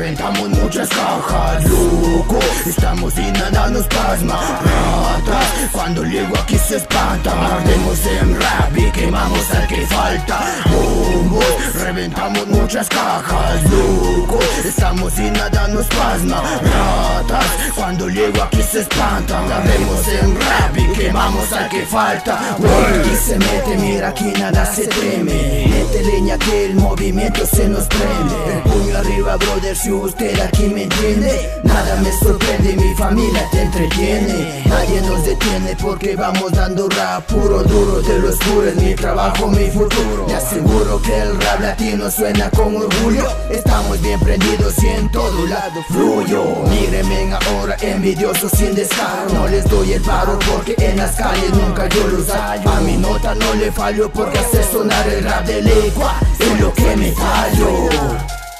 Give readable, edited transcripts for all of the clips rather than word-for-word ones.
reventamos muchas cajas, loco. Estamos y nada nos pasma. Ratas, cuando llego aquí se espantan. Ardemos en rap y quemamos al que falta. Bombos, reventamos muchas cajas, loco. Estamos y nada nos pasma. Ratas, cuando llego aquí se espantan. Ardemos en rap y quemamos al que falta. Y se mete, mira aquí nada se teme. Mete leña que el movimiento se nos prende. El puño arriba, brother, si usted aquí me entiende. Nada me sorprende, mi familia te entretiene. Nadie nos detiene porque vamos dando rap puro, duro. De lo oscuro es mi trabajo, mi futuro. Te aseguro que el rap latino suena con orgullo. Estamos bien prendidos y en todo lado fluyo. Mírenme ahora envidiosos sin descaro. No les doy el paro porque en las calles nunca yo los hallo. A mi nota no le fallo porque hace sonar el rap de lengua. Es lo que me fallo.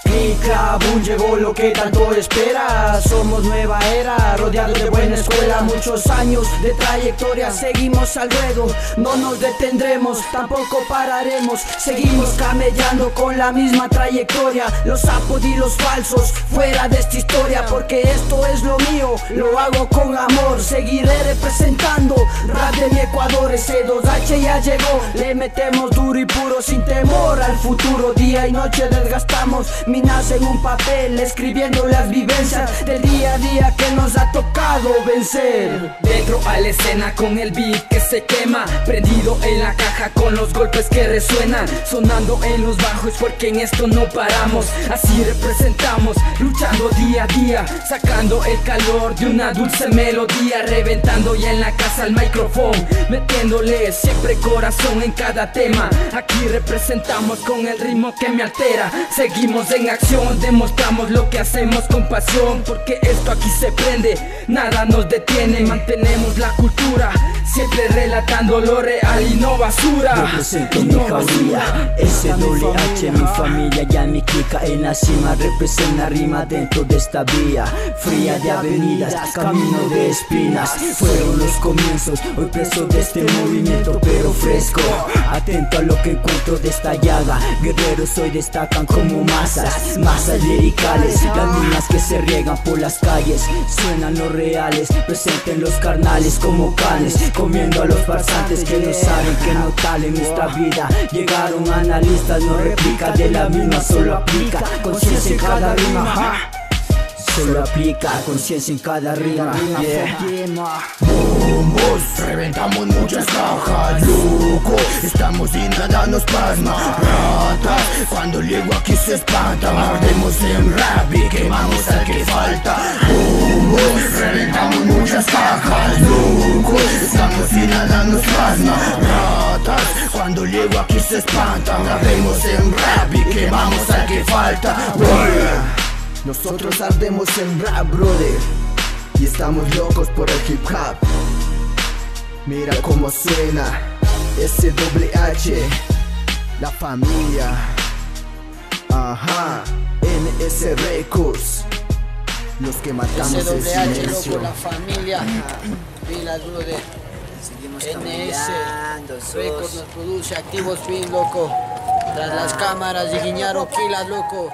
Clica, boom, llegó lo que tanto espera. Somos nueva era, rodeados de buena escuela. Muchos años de trayectoria, seguimos al ruedo. No nos detendremos, tampoco pararemos. Seguimos camellando con la misma trayectoria. Los sapos y los falsos, fuera de esta historia. Porque esto es lo mío, lo hago con amor. Seguiré representando rap de mi Ecuador. Ese 2H ya llegó, le metemos duro y puro sin temor al futuro. Día y noche desgastamos minas en un papel, escribiendo las vivencias del día a día que nos ha tocado vencer. Dentro a la escena con el beat que se quema, prendido en la caja con los golpes que resuenan, sonando en los bajos porque en esto no paramos. Así representamos, luchando día a día, sacando el calor de una dulce melodía, reventando ya en la casa el micrófono, metiéndole siempre corazón en cada tema. Aquí representamos con el ritmo que me altera. Seguimos en acción, demostramos lo que hacemos con pasión, porque esto aquí se prende, nada nos detiene. Mantenemos la cultura, siempre relatando lo real y no basura. Represento mi jauría, SWH, mi familia ya mi clica en la cima. Representa rima dentro de esta vía fría de avenidas, camino de espinas. Fueron los comienzos, hoy preso de este movimiento pero fresco, atento a lo que encuentro de esta llaga. Guerreros hoy destacan como masas, masas liricales, las minas que se riegan por las calles. Suenan los reales, presenten los carnales como canes, comiendo a los farsantes que no saben que no tal en nuestra vida. Llegaron analistas, no replica de la misma, solo aplica conciencia en cada rima. Solo aplica conciencia en cada rima. Bombos, reventamos muchas cajas, loco. Estamos y nada nos pasma. Ratas, cuando llego aquí se espantan. Ardemos en rap y quemamos al que falta. Bombos, reventamos muchas cajas, loco. Estamos y nada nos pasma. Ratas, cuando llego aquí se espantan. Ardemos en rap y quemamos al que falta. Nosotros ardemos en rap, brother, y estamos locos por el hip hop. Mira cómo suena SWH, la familia. Ajá, NS Records, los que matamos el SWH, silencio. loco, la familia. Pilas, brother. NS Records nos produce, activos fin, loco. Tras las cámaras de Guiñaro Pilas, loco.